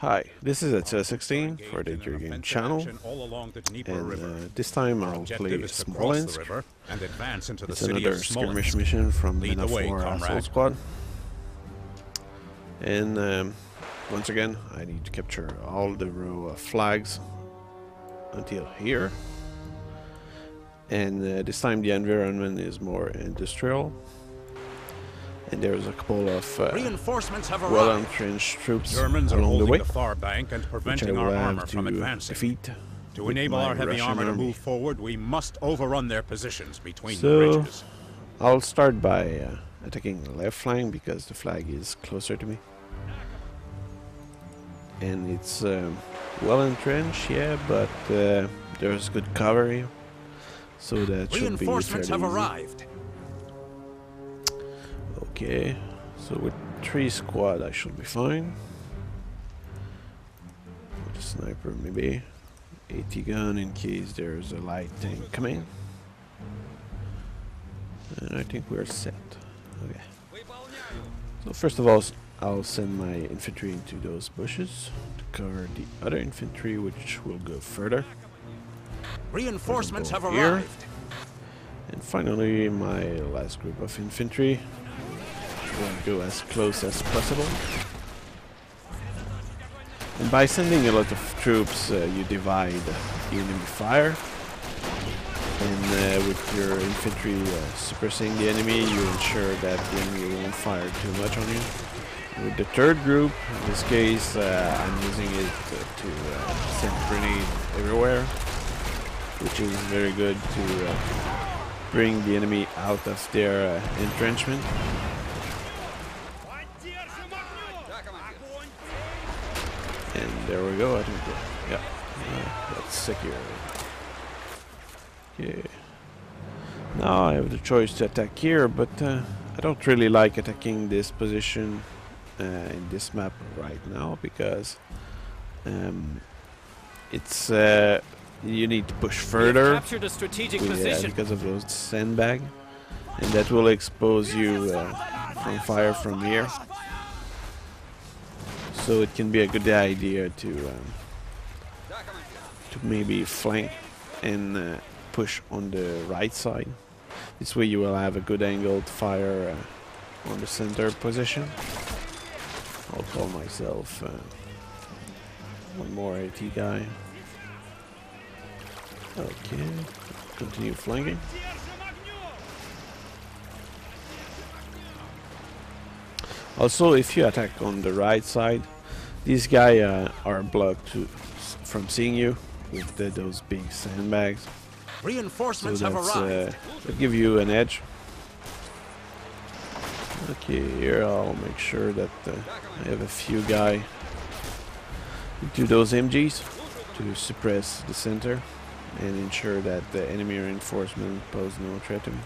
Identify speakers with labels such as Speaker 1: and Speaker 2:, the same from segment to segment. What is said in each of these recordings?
Speaker 1: Hi, this is at 16 for the Jurgen channel, and this time I'll play Smolensk. It's another skirmish mission from Men of War Assault Squad. And once again, I need to capture all the row of flags until here. And this time the environment is more industrial. And there's a couple of well-entrenched troops along the way, which I will have to defeat.
Speaker 2: To enable our heavy armor to move forward, we must overrun their positions between the ridges.
Speaker 1: I'll start by attacking the left flank because the flag is closer to me. And it's well entrenched, yeah, but there's good cover here, so that should be fairly easy. Okay, so with 3 squad I should be fine. With a sniper maybe, AT gun in case there's a light tank coming. And I think we're set. Okay. So first of all, I'll send my infantry into those bushes to cover the other infantry, which will go further.
Speaker 2: Reinforcements have arrived.
Speaker 1: And finally, my last group of infantry will go as close as possible. And by sending a lot of troops, you divide the enemy fire. And with your infantry suppressing the enemy, you ensure that the enemy won't fire too much on you. With the third group, in this case, I'm using it to send grenades everywhere, which is very good to bring the enemy out of their entrenchment. And there we go, I think, yeah, that's secure. Okay. Now I have the choice to attack here, but I don't really like attacking this position in this map right now, because it's you need to push further because of those sandbag, and that will expose you from fire from here. So it can be a good idea to maybe flank and push on the right side. This way you will have a good angle to fire on the center position. I'll call myself one more AT guy. Okay, continue flanking. Also, if you attack on the right side, these guys are blocked from seeing you with those big sandbags.
Speaker 2: Reinforcements
Speaker 1: so
Speaker 2: have arrived.
Speaker 1: That'll give you an edge. Okay, here I'll make sure that I have a few guys into those MGs to suppress the center and ensure that the enemy reinforcement pose no threat to me.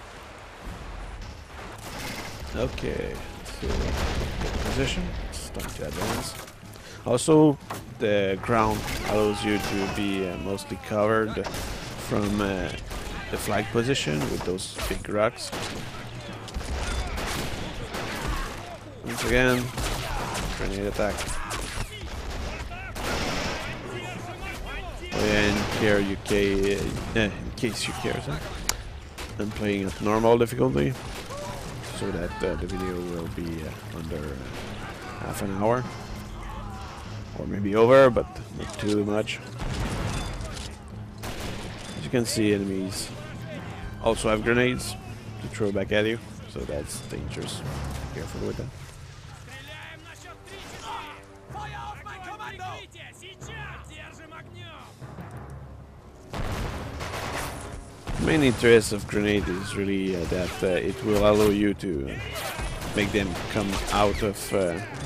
Speaker 1: Okay. Position. It's time to advance. Also, the ground allows you to be mostly covered from the flag position with those big rocks. Once again, grenade attack. Oh yeah, in case you care, so I'm playing at normal difficulty, so that the video will be under half an hour, or maybe over, but not too much. As you can see, enemies also have grenades to throw back at you, so that's dangerous. Be careful with that. The main interest of grenade is really that it will allow you to make them come out of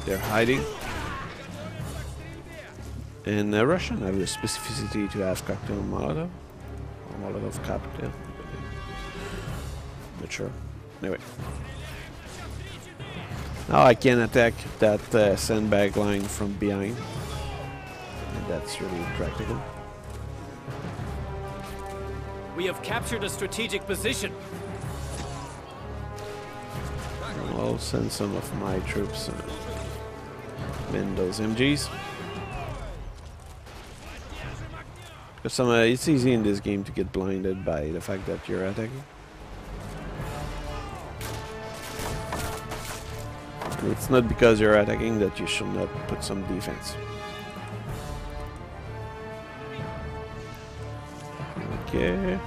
Speaker 1: their hiding. And Russian have the specificity to have cocktail Molotov, or Molotov cocktail. Not sure. Anyway, now I can attack that sandbag line from behind, and that's really practical.
Speaker 3: We have captured a strategic position.
Speaker 1: I'll send some of my troops in those MGs. Because it's easy in this game to get blinded by the fact that you're attacking. And it's not because you're attacking that you should not put some defense. Okay.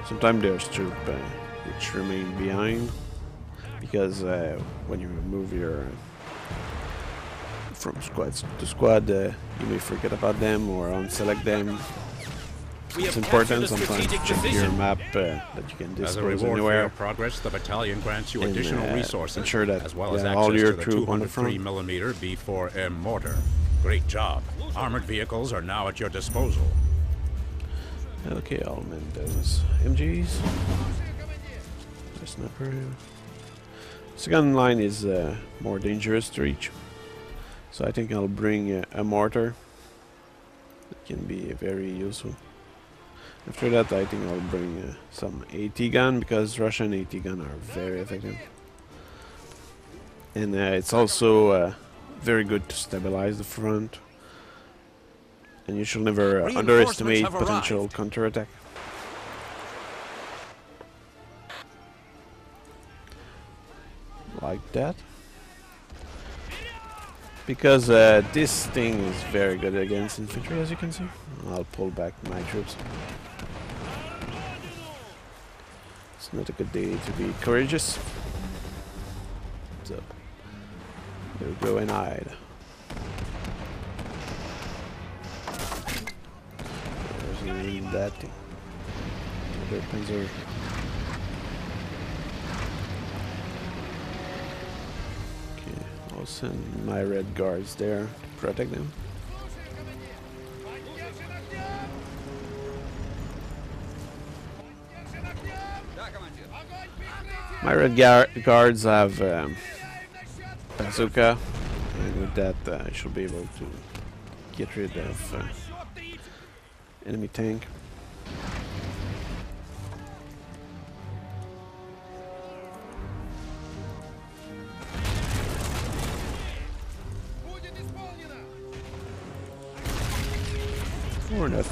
Speaker 1: Sometimes there's troops which remain behind because when you move your from squad to squad, you may forget about them or unselect them. It's important sometimes to check your map that you can dispose
Speaker 2: As a reward
Speaker 1: anywhere.
Speaker 2: for your progress, the battalion grants you additional resources,
Speaker 1: ensure that
Speaker 2: as well as access
Speaker 1: all your
Speaker 2: to the
Speaker 1: troops on the front.
Speaker 2: 203mm B4M mortar. Great job. Armored vehicles are now at your disposal.
Speaker 1: Okay, I'll mend those MGs. The sniper. Second line is more dangerous to reach, so I think I'll bring a mortar. It can be very useful. After that, I think I'll bring some AT gun because Russian AT gun are very effective, and it's also very good to stabilize the front. And you should never underestimate potential counterattack. Like that. Because this thing is very good against infantry, as you can see. I'll pull back my troops. It's not a good day to be courageous. So, here we go and hide. There's that thing. Other panzer. Okay, I'll send my red guards there to protect them. My red guards have bazooka, and with that I should be able to get rid of enemy tank. Or not.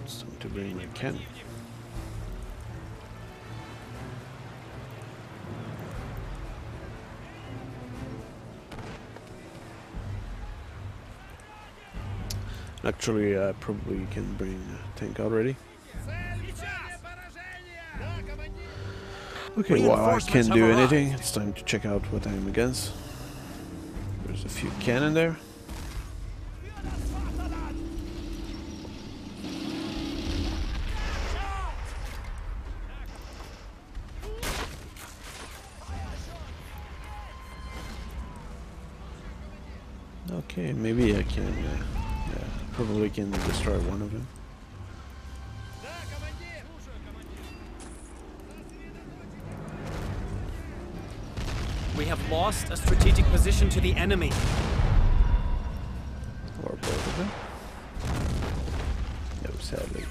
Speaker 1: It's time to bring my cannon. Actually, I probably can bring a tank already. Okay, well, I can't do anything. It's time to check out what I'm against. There's a few cannon there. Okay, maybe I can, probably can destroy one of them.
Speaker 3: We have lost a strategic position to the enemy.
Speaker 1: Or both of them. No, sadly.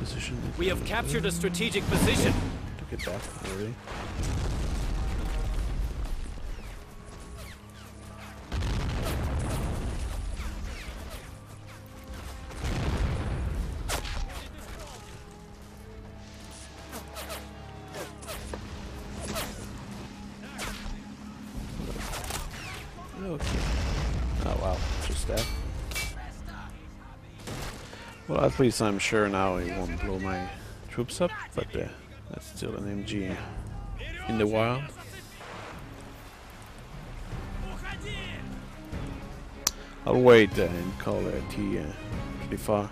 Speaker 1: Position.
Speaker 3: We have captured a strategic position.
Speaker 1: Took it back already. Okay. Oh wow, just that. Well, at least I'm sure now it won't blow my troops up, but That's still an MG in the wild. I'll wait and call it T-34.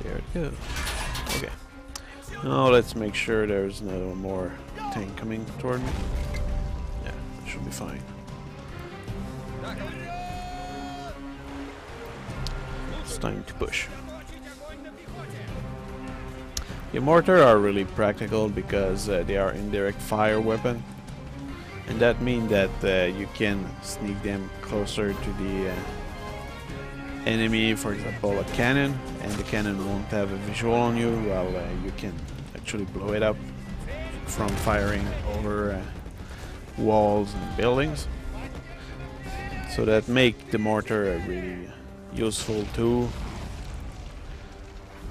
Speaker 1: There it goes. Okay. Now let's make sure there's no more tank coming toward me. Yeah, that should be fine. It's time to push. The mortar are really practical because they are indirect fire weapon, and that means that you can sneak them closer to the enemy, for example a cannon, and the cannon won't have a visual on you, while you can actually blow it up from firing over walls and buildings. So that make the mortar a really useful tool.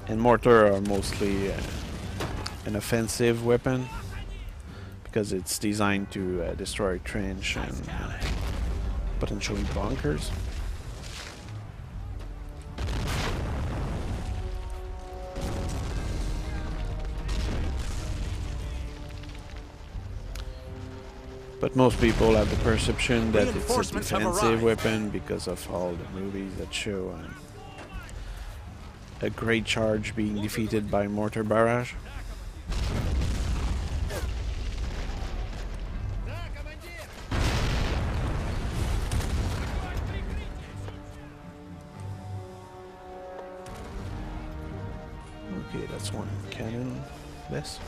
Speaker 1: And mortar are mostly an offensive weapon because it's designed to destroy trench and potentially bunkers. But most people have the perception that it's a defensive weapon because of all the movies that show a great charge being defeated by mortar barrage. Okay, that's one cannon less.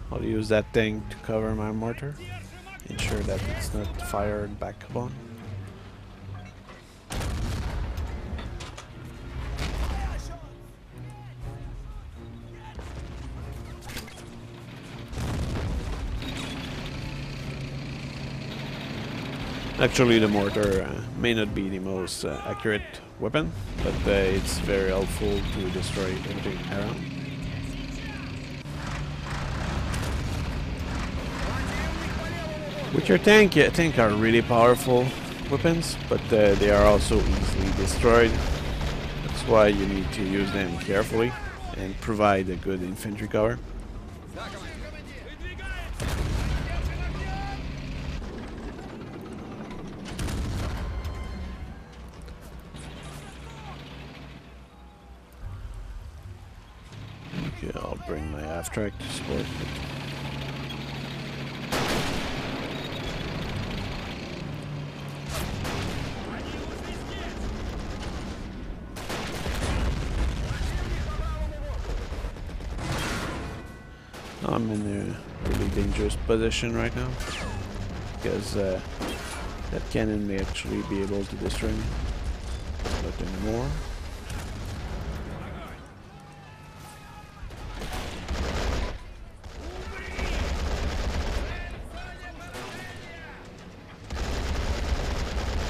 Speaker 1: I'll use that thing to cover my mortar, ensure that it's not fired back upon. Actually, the mortar may not be the most accurate weapon, but it's very helpful to destroy everything around. With your tank, tank are really powerful weapons, but they are also easily destroyed. That's why you need to use them carefully and provide a good infantry cover. Okay, I'll bring my half track to support it. I'm in a really dangerous position right now because that cannon may actually be able to destroy me, but anymore.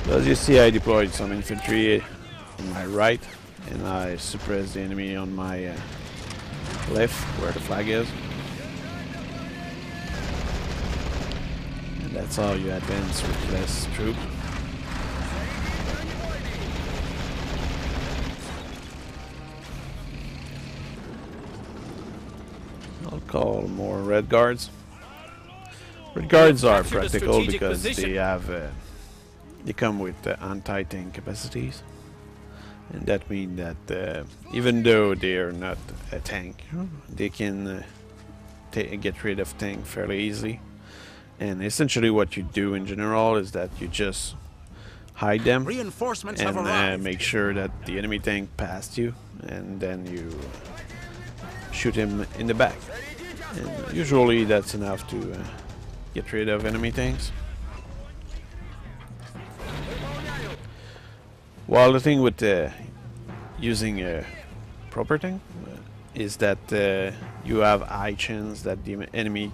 Speaker 1: So as you see, I deployed some infantry on my right, and I suppressed the enemy on my left, where the flag is. That's how you advance with less troops. I'll call more red guards. Red guards are practical because they have they come with anti-tank capacities, and that means that even though they are not a tank, they can get rid of tank fairly easily. And essentially what you do in general is that you just hide them and make sure that the enemy tank passed you, and then you shoot him in the back. And usually that's enough to get rid of enemy tanks. While the thing with using a proper tank is that you have high chance that the enemy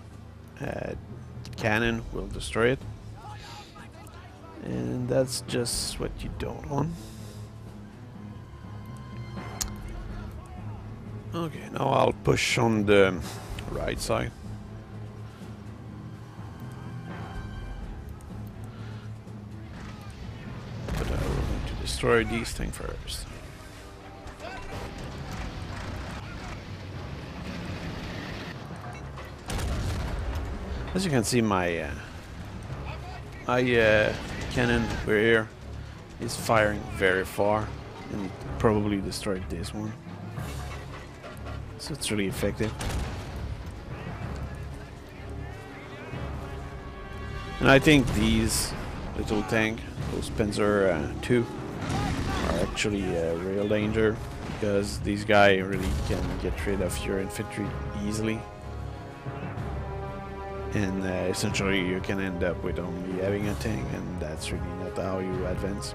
Speaker 1: cannon will destroy it, and that's just what you don't want. Okay, now I'll push on the right side. But I will need to destroy these things first. As you can see, my cannon over here is firing very far, and probably destroyed this one. So it's really effective. And I think these little tank, those Panzer II, are actually a real danger, because these guys really can get rid of your infantry easily. And essentially you can end up with only having a tank, and that's really not how you advance.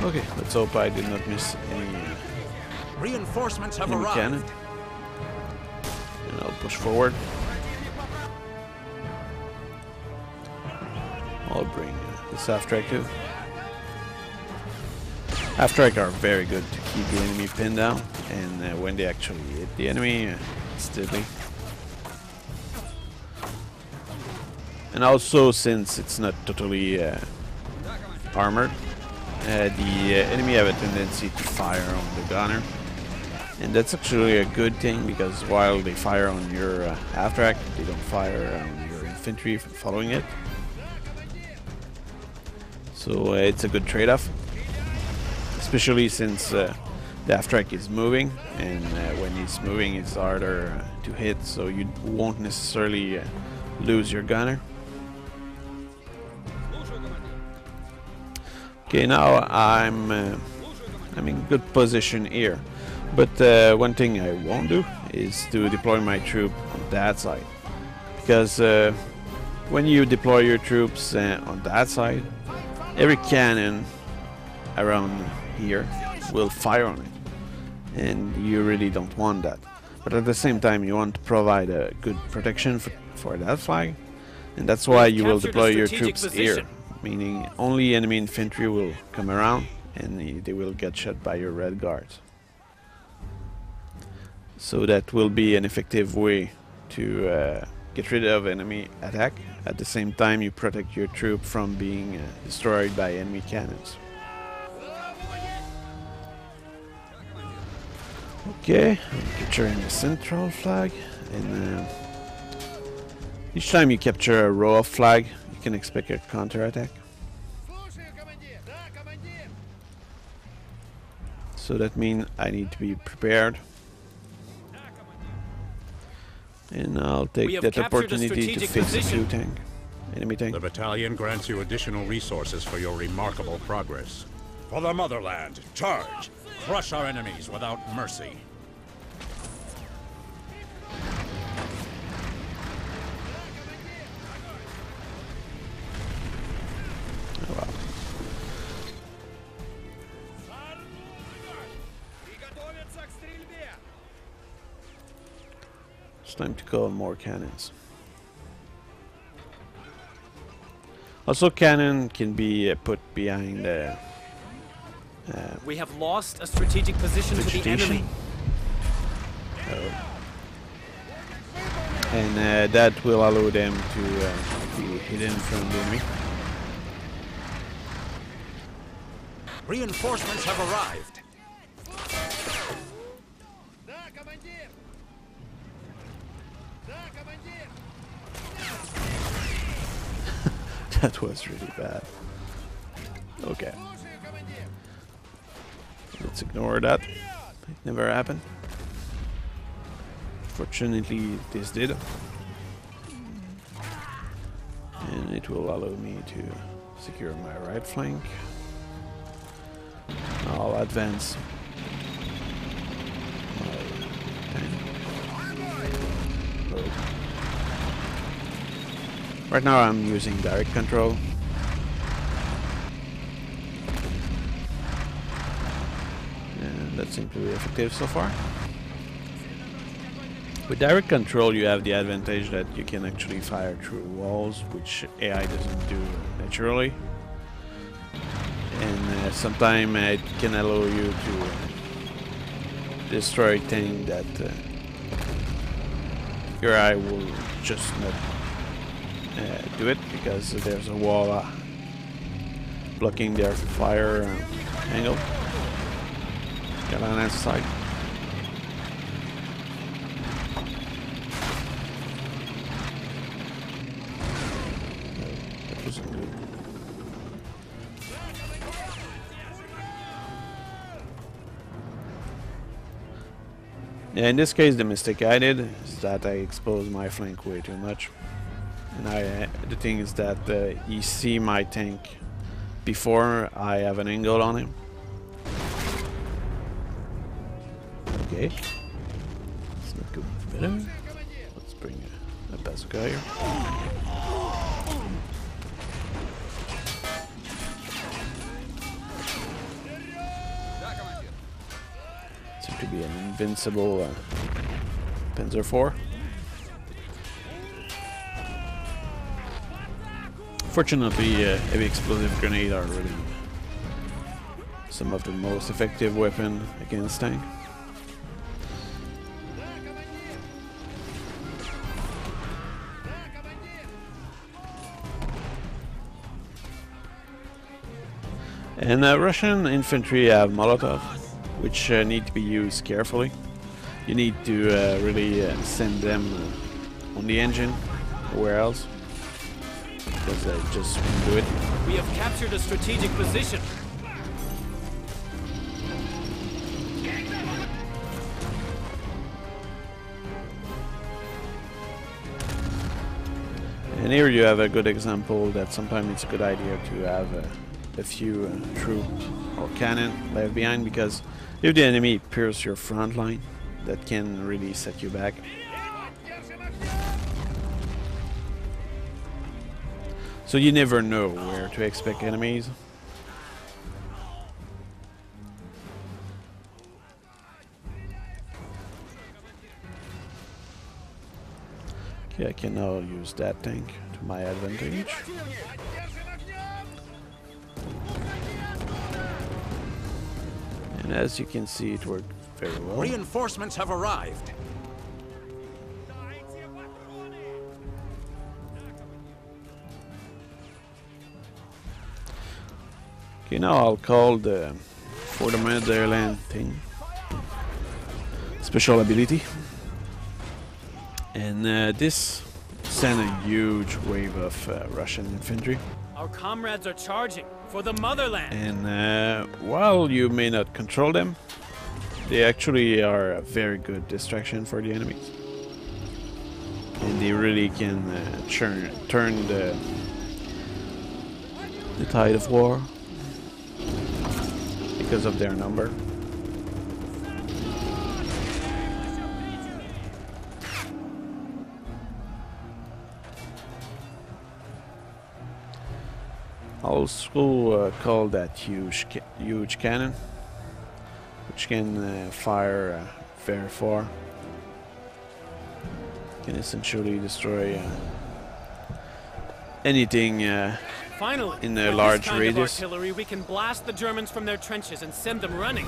Speaker 1: Okay, let's hope I did not miss any
Speaker 2: Reinforcements have
Speaker 1: enemy
Speaker 2: arrived.
Speaker 1: cannon. And I'll push forward. I'll bring this half-track too. Half-track are very good to keep the enemy pinned down, and when they actually hit the enemy, it's deadly. And also, since it's not totally armored, the enemy have a tendency to fire on the gunner, and that's actually a good thing, because while they fire on your half-track, they don't fire on your infantry following it. So it's a good trade-off, especially since the half-track is moving, and when he's moving it's harder to hit, so you won't necessarily lose your gunner. Okay, now I'm in good position here, but one thing I won't do is to deploy my troop on that side, because when you deploy your troops on that side, every cannon around here will fire on it, and you really don't want that. But at the same time, you want to provide a good protection for that flag, and that's why you will deploy your troops here, meaning only enemy infantry will come around, and they will get shot by your red guards. So that will be an effective way to get rid of enemy attack. At the same time, you protect your troop from being destroyed by enemy cannons. Okay, I'm capturing the central flag, and each time you capture a row of flag, you can expect a counter-attack. So that means I need to be prepared. And I'll take that opportunity to fix the enemy tank.
Speaker 2: The battalion grants you additional resources for your remarkable progress. For the Motherland, charge! Crush our enemies without mercy.
Speaker 1: Oh, wow. It's time to call more cannons. Also, cannon can be put behind
Speaker 3: we have lost a strategic position to the enemy.
Speaker 1: And that will allow them to be hidden from the enemy.
Speaker 2: Reinforcements have arrived.
Speaker 1: That was really bad. Okay. Let's ignore that. It never happened. Fortunately, this did. And it will allow me to secure my right flank. I'll advance my tank. Right now I'm using direct control. And that seems to be effective so far. With direct control, you have the advantage that you can actually fire through walls, which AI doesn't do naturally. And sometimes it can allow you to destroy things that your AI will just not do it because there's a wall blocking their fire angle. Get on that side. That wasn't good. Yeah, in this case, the mistake I did is that I exposed my flank way too much. And the thing is that he see my tank before I have an angle on him. Okay. Let's not go better. Let's bring a bazooka here. Seems to be an invincible Panzer IV. Fortunately, heavy explosive grenades are really some of the most effective weapon against tank. And Russian infantry have Molotov, which need to be used carefully. You need to really send them on the engine, nowhere else. Because I just won't do it.
Speaker 3: We have captured a strategic position.
Speaker 1: And here you have a good example that sometimes it's a good idea to have a few troops or cannon left behind, because if the enemy pierces your front line, that can really set you back. So you never know where to expect enemies. Okay, I can now use that tank to my advantage. And as you can see, it worked very well.
Speaker 2: Reinforcements have arrived.
Speaker 1: Okay, now I'll call for the Motherland thing special ability, and this sent a huge wave of Russian infantry.
Speaker 3: Our comrades are charging for the Motherland.
Speaker 1: And while you may not control them, they actually are a very good distraction for the enemies, and they really can turn the tide of war because of their number. I'll also call that huge cannon, which can fire very far. Can essentially destroy anything
Speaker 3: Finally,
Speaker 1: in a
Speaker 3: with
Speaker 1: large
Speaker 3: this kind
Speaker 1: radius.
Speaker 3: of artillery, we can blast the Germans from their trenches and send them running.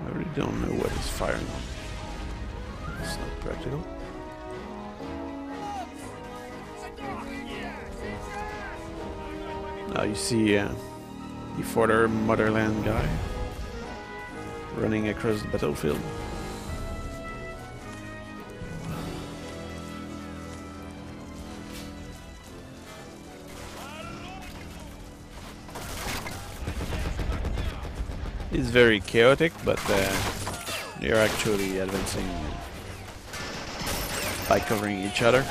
Speaker 1: I really don't know what he's firing on. It's not practical. Now you see the further Motherland guy running across the battlefield. It's very chaotic, but they're actually advancing by covering each other.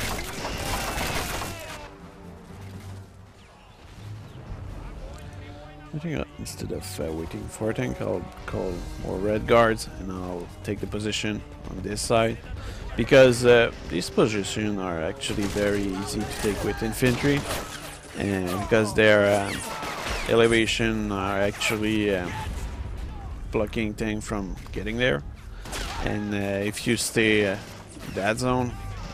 Speaker 1: I think instead of waiting for a tank, I'll call more red guards and I'll take the position on this side. Because these positions are actually very easy to take with infantry. And because their elevation are actually blocking tank from getting there. And if you stay in that zone,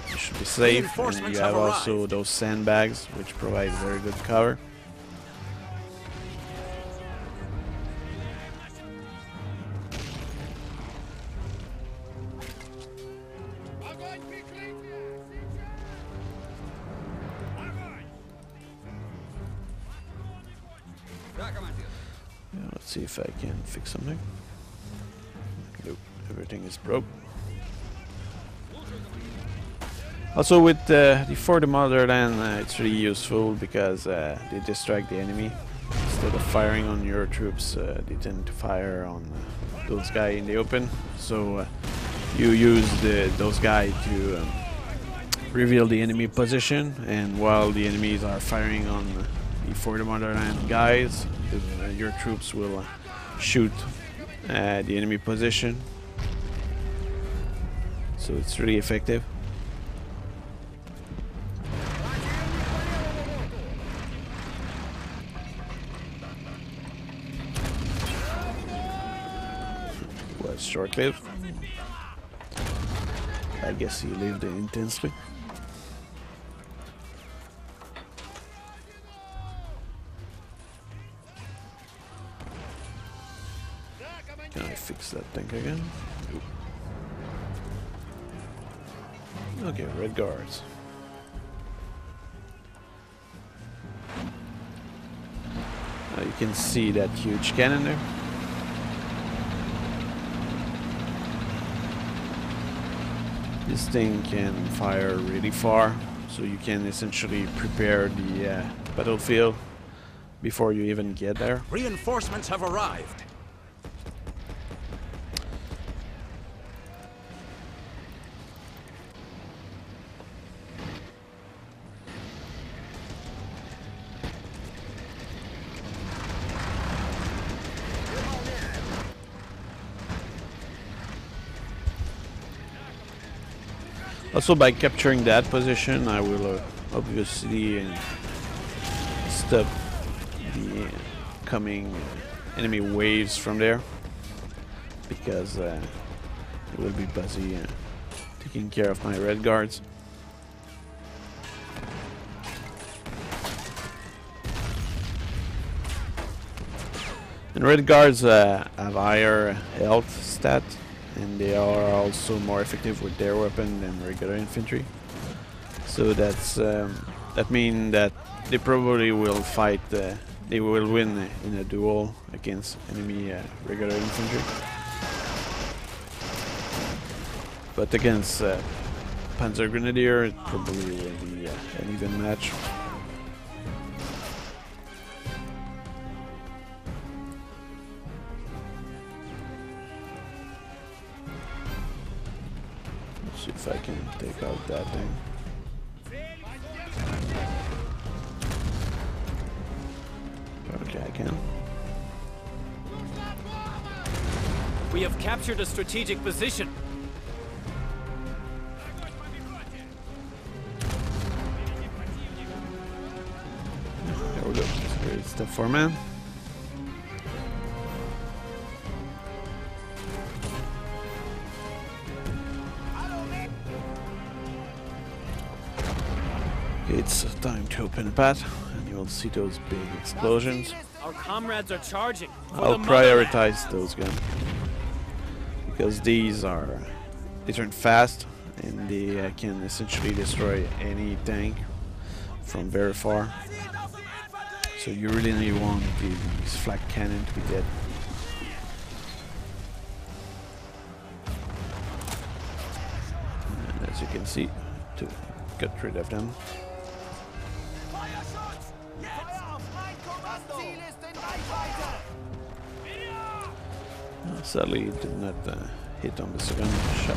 Speaker 1: you should be safe. And you have also those sandbags, which provide very good cover. Yeah, let's see if I can fix something. Nope, everything is broke. Also with for the Motherland, it's really useful because they distract the enemy. Instead of firing on your troops, they tend to fire on those guys in the open. So you use those guys to reveal the enemy position, and while the enemies are firing on the for the Motherland guys, your troops will shoot the enemy position. So it's really effective. Was short-lived. I guess he lived intensely. Can I fix that tank again? Nope. Okay, red guards. You can see that huge cannon there. This thing can fire really far, so you can essentially prepare the battlefield before you even get there.
Speaker 2: Reinforcements have arrived.
Speaker 1: Also, by capturing that position, I will obviously stop the coming enemy waves from there, because it will be busy taking care of my red guards. And red guards have higher health stat, and they are also more effective with their weapon than regular infantry. So that's that means that they probably will fight. They will win in a duel against enemy regular infantry. But against Panzer Grenadier, it probably will be an even match. See if I can take out that thing. Okay, I can.
Speaker 3: We have captured a strategic position.
Speaker 1: There we go. Here's the 4-man. It's time to open a path, and you will see those big explosions.
Speaker 3: Our comrades are charging.
Speaker 1: I'll prioritize those guns because these turn fast, and they can essentially destroy any tank from very far. So you really want these flak cannon to be dead. And as you can see, to get rid of them. Sadly, it did not hit on the second shot.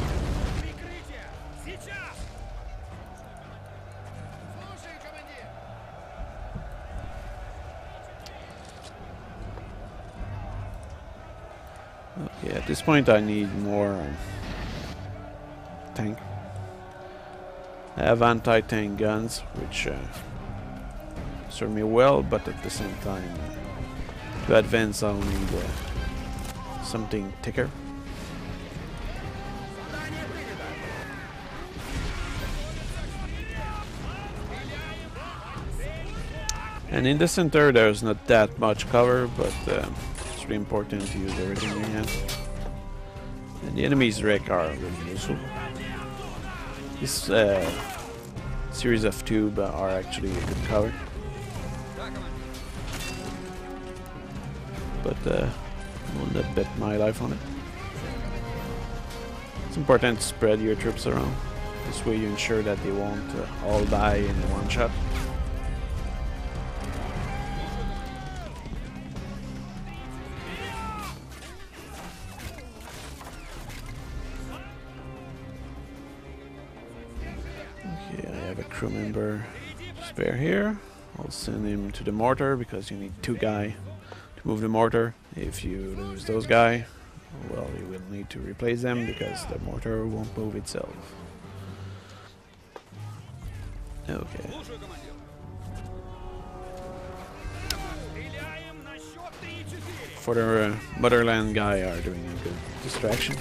Speaker 1: Okay, at this point I need more tank. I have anti-tank guns, which serve me well, but at the same time, to advance I'll need something thicker. And in the center there's not that much cover, but it's really important to use everything we have. And the enemy's wreck are really useful. This series of tube are actually a good cover. But I will not bet my life on it. It's important to spread your troops around. This way you ensure that they won't all die in one shot. Okay, I have a crew member spare here. I'll send him to the mortar because you need 2 guys to move the mortar. If you lose those guys, well, you will need to replace them because the mortar won't move itself. Okay. For the Motherland guy are doing a good distraction.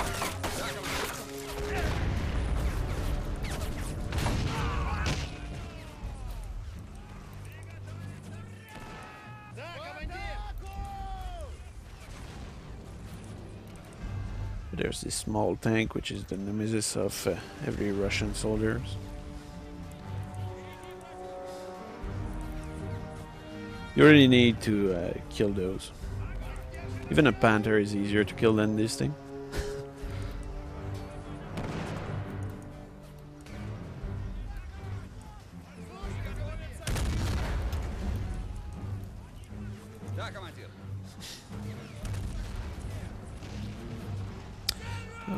Speaker 1: There's this small tank, which is the nemesis of every Russian soldiers. You really need to kill those. Even a panther is easier to kill than this thing.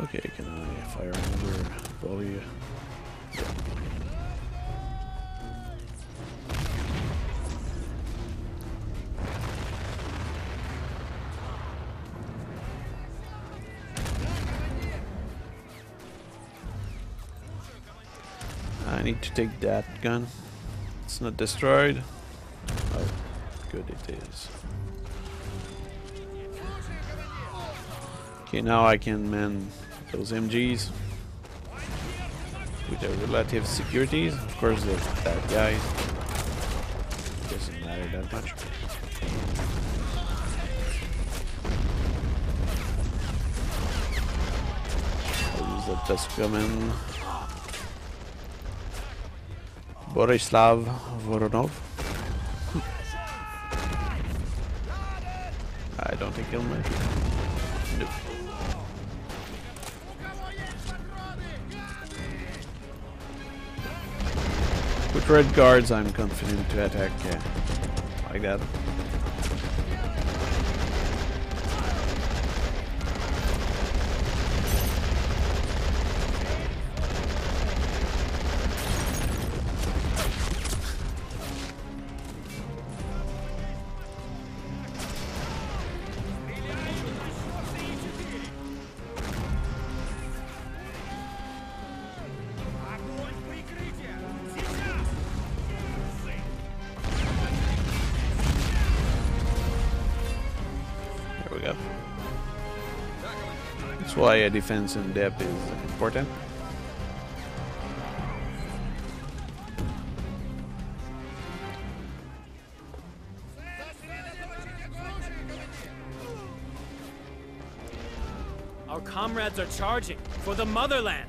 Speaker 1: Okay, can I fire another volley? I need to take that gun. It's not destroyed. Oh, good it is. Okay, now I can man those MGs with their relative securities. Of course, the bad guys doesn't matter that much. I'll use the Tuskomen. Borislav Voronov. I don't think he'll make it. Nope. With red guards, I'm confident to attack like that. That's why a defense in depth is important.
Speaker 3: Our comrades are charging for the Motherland.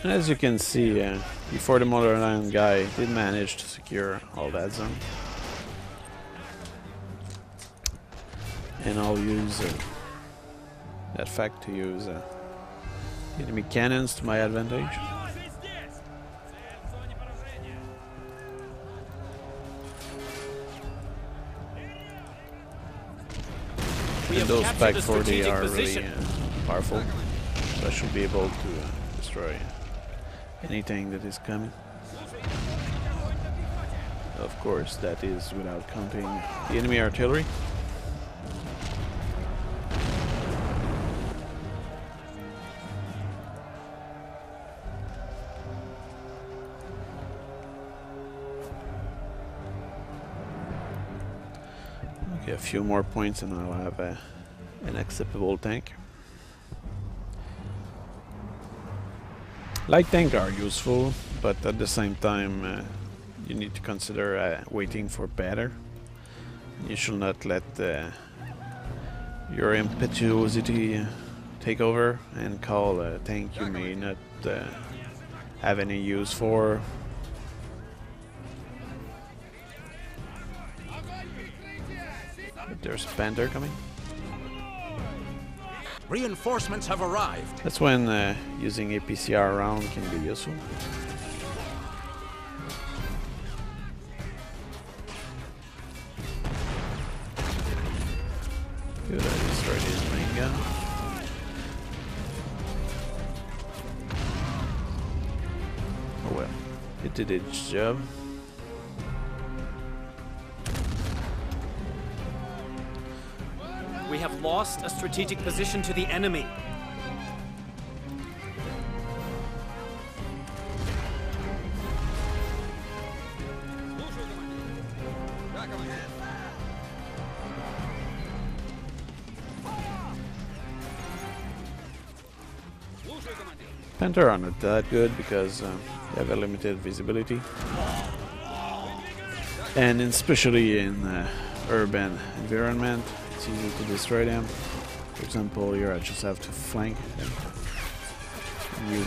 Speaker 1: As you can see, before the Motherland guy did manage to secure all that zone. And I'll use that fact to use enemy cannons to my advantage. And those Pack 40 are really powerful, so I should be able to destroy anything that is coming. Of course, that is without counting the enemy artillery. Okay, a few more points and I'll have an acceptable tank. Light tanks are useful, but at the same time you need to consider waiting for better. You should not let your impetuosity take over and call a tank you may not have any use for. But there's a Panther coming.
Speaker 2: Reinforcements have arrived.
Speaker 1: That's when using a PCR round can be useful. Good, I destroyed his main gun. Oh well, it did its job.
Speaker 3: We have lost a strategic position to the enemy.
Speaker 1: Panther are not that good because they have a limited visibility, and especially in urban environment, it's easy to destroy them. For example, here I just have to flank them and use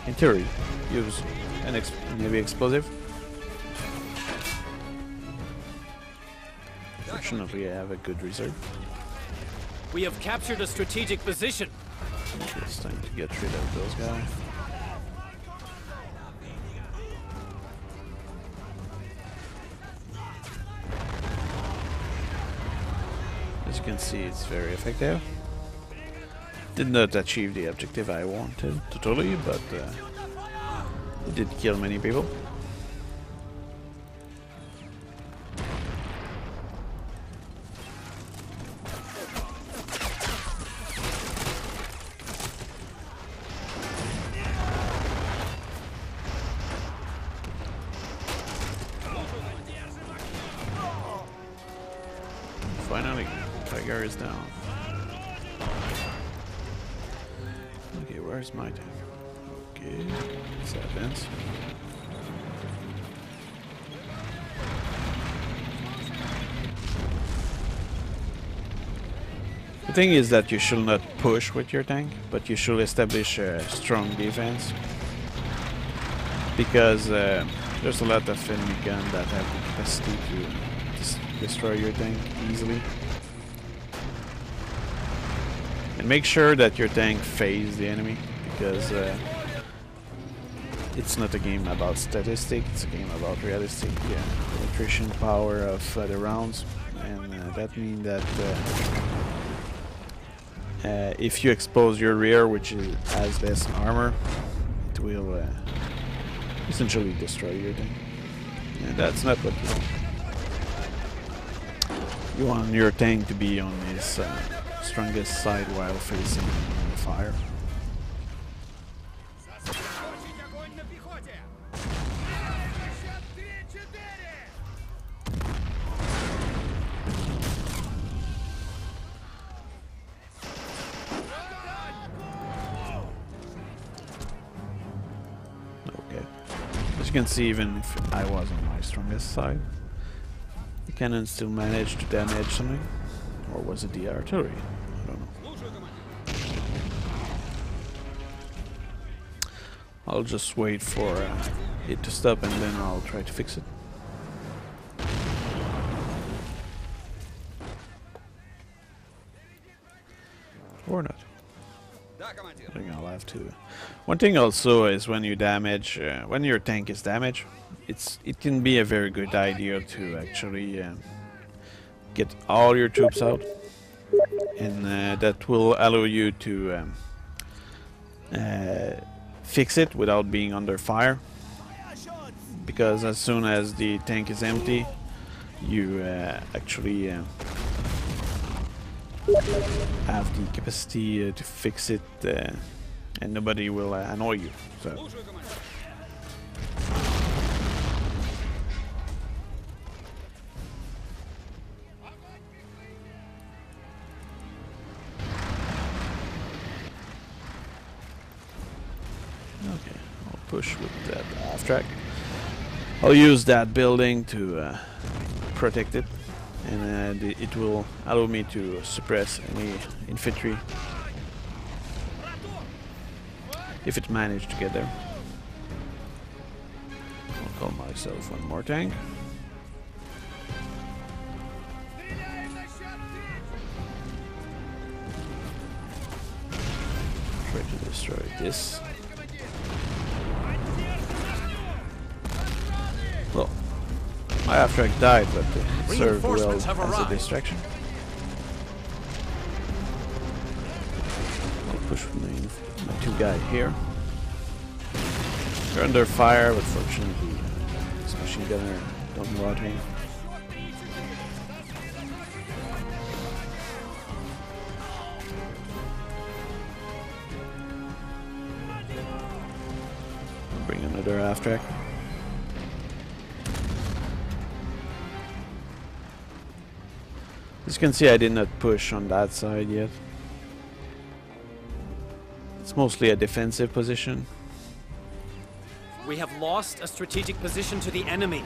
Speaker 1: in theory, use an heavy explosive. Fortunately, I have a good reserve.
Speaker 3: We have captured a strategic position.
Speaker 1: It's time to get rid of those guys. As you can see, it's very effective. Did not achieve the objective I wanted totally, but it did kill many people. Finally, Tiger is down. Okay, where's my tank? Okay, let's advance. The thing is that you should not push with your tank, but you should establish a strong defense. Because there's a lot of enemy guns that have the capacity to destroy your tank easily. And make sure that your tank faces the enemy, because it's not a game about statistics, it's a game about realistic penetration power of the rounds. And that means that if you expose your rear, which has less armor, it will essentially destroy your tank. And that's not what you want. You want your tank to be on his strongest side while facing fire. Okay. As you can see, even if I was on my strongest side, the cannon still managed to damage something. Or was it the artillery? I don't know. I'll just wait for it to stop and then I'll try to fix it. Or not. I think I'll have to. One thing also is when you damage, when your tank is damaged, it can be a very good idea to actually get all your troops out, and that will allow you to fix it without being under fire. because as soon as the tank is empty, you actually have the capacity to fix it, and nobody will annoy you. So. Okay, I'll push with that half track. I'll use that building to protect it, and it will allow me to suppress any infantry if it managed to get there. I'll call myself one more tank. Try to destroy this. Well, my half track died, but it served well as a distraction. I'll push with my two guys here. They're under fire, but fortunately, this machine gunner don't know what me. I'll bring another half track. As you can see, I did not push on that side yet. It's mostly a defensive position.
Speaker 3: We have lost a strategic position to the enemy.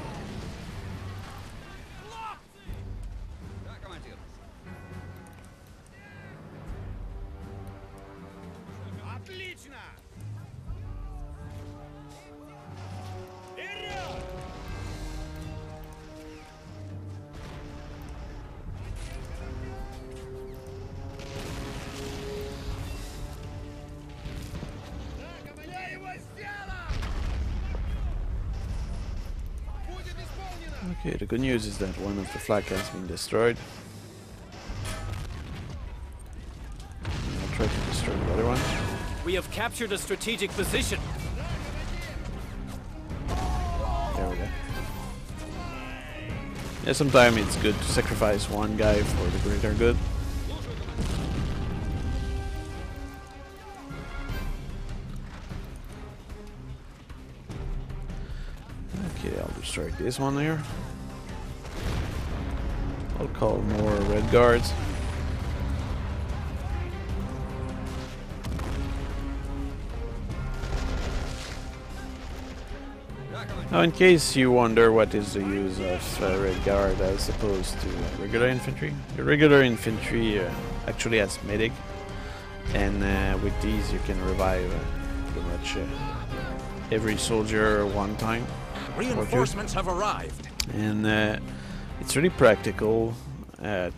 Speaker 1: Okay, the good news is that one of the flag has been destroyed. I'll try to destroy the other one.
Speaker 3: We have captured a strategic position.
Speaker 1: There we go. Yeah, sometimes it's good to sacrifice one guy for the greater good. Okay, I'll destroy this one here. I'll call more red guards. Now, in case you wonder what is the use of red guard as opposed to regular infantry, the regular infantry actually has medic, and with these you can revive pretty much every soldier one time.
Speaker 2: Reinforcements have arrived.
Speaker 1: And it's really practical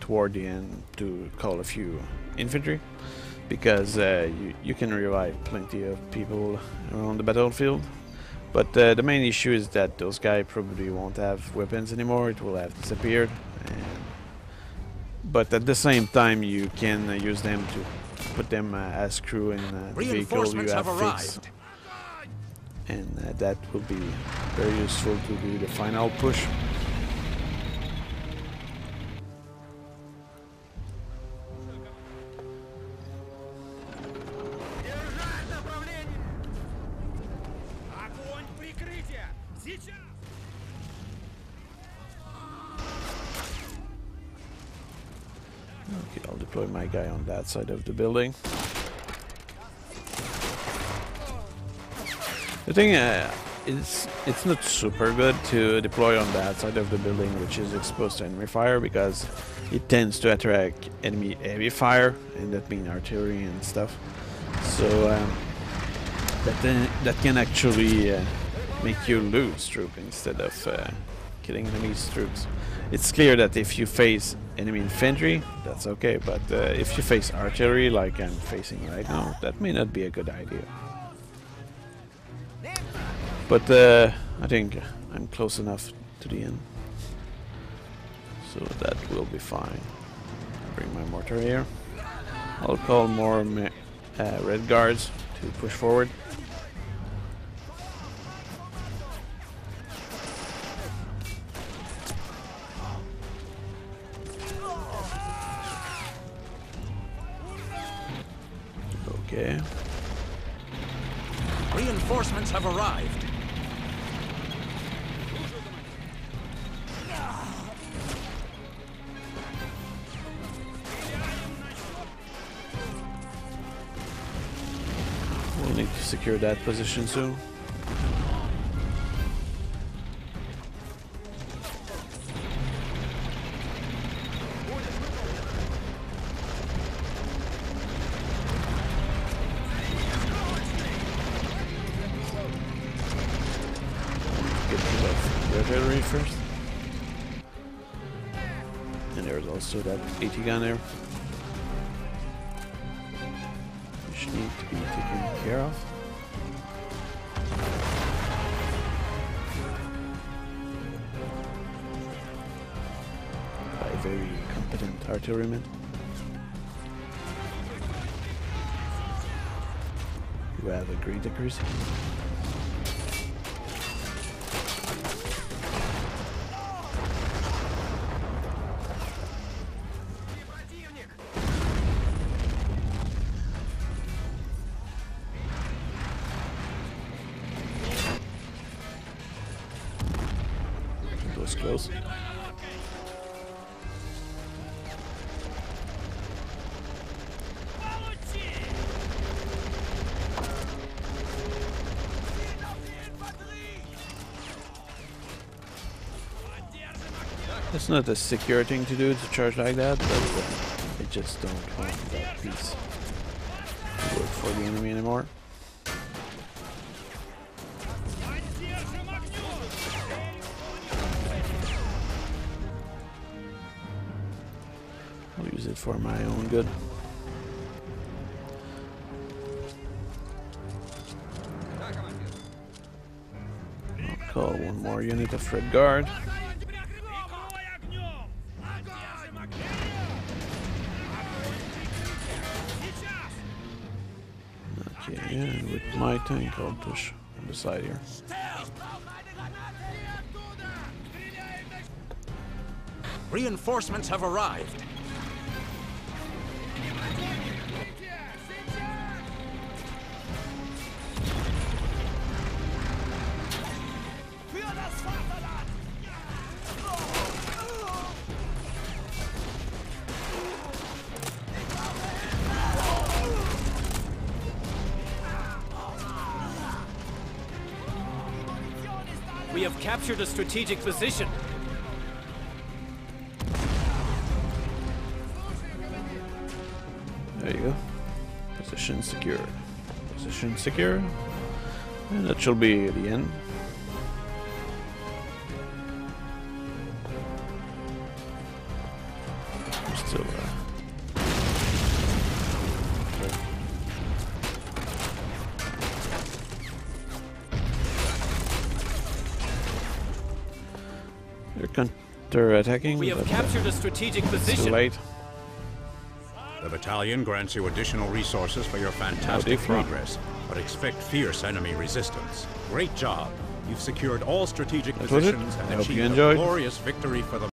Speaker 1: toward the end to call a few infantry, because you can revive plenty of people around the battlefield. But the main issue is that those guys probably won't have weapons anymore. It will have disappeared. But at the same time, you can use them to put them as crew in the vehicle you have fixed. And that will be very useful to do the final push. Okay, I'll deploy my guy on that side of the building. The thing is, it's not super good to deploy on that side of the building which is exposed to enemy fire, because it tends to attract enemy heavy fire, and that means artillery and stuff. So that can actually make you lose troops instead of killing enemy's troops. It's clear that if you face enemy infantry, that's okay, but if you face artillery like I'm facing right now, that may not be a good idea. But I think I'm close enough to the end, so that will be fine. Bring my mortar here. I'll call more red guards to push forward. Okay.
Speaker 2: Reinforcements have arrived.
Speaker 1: We'll need to secure that position soon. Get rid of the artillery first. And there's also that 80 gun there, which need to be taken care of. By very competent artillerymen who have a great accuracy. That was close. It's not a secure thing to do to charge like that, but I just don't want that piece to work for the enemy anymore. I'll use it for my own good. I'll call one more unit of Red Guard. Okay, and with my tank I'll push on the side here.
Speaker 2: Reinforcements have arrived.
Speaker 3: We have captured a strategic position.
Speaker 1: There you go. Position secure. Position secure. And that shall be the end. We're still they're counter-attacking.
Speaker 3: We have captured a strategic
Speaker 1: It's too
Speaker 3: position.
Speaker 1: late.
Speaker 2: The battalion grants you additional resources for your fantastic
Speaker 1: defeat.
Speaker 2: progress, but expect fierce enemy resistance. Great job. You've secured all strategic
Speaker 1: That was it.
Speaker 2: positions
Speaker 1: I
Speaker 2: and
Speaker 1: hope you
Speaker 2: achieved a
Speaker 1: enjoyed.
Speaker 2: glorious victory for the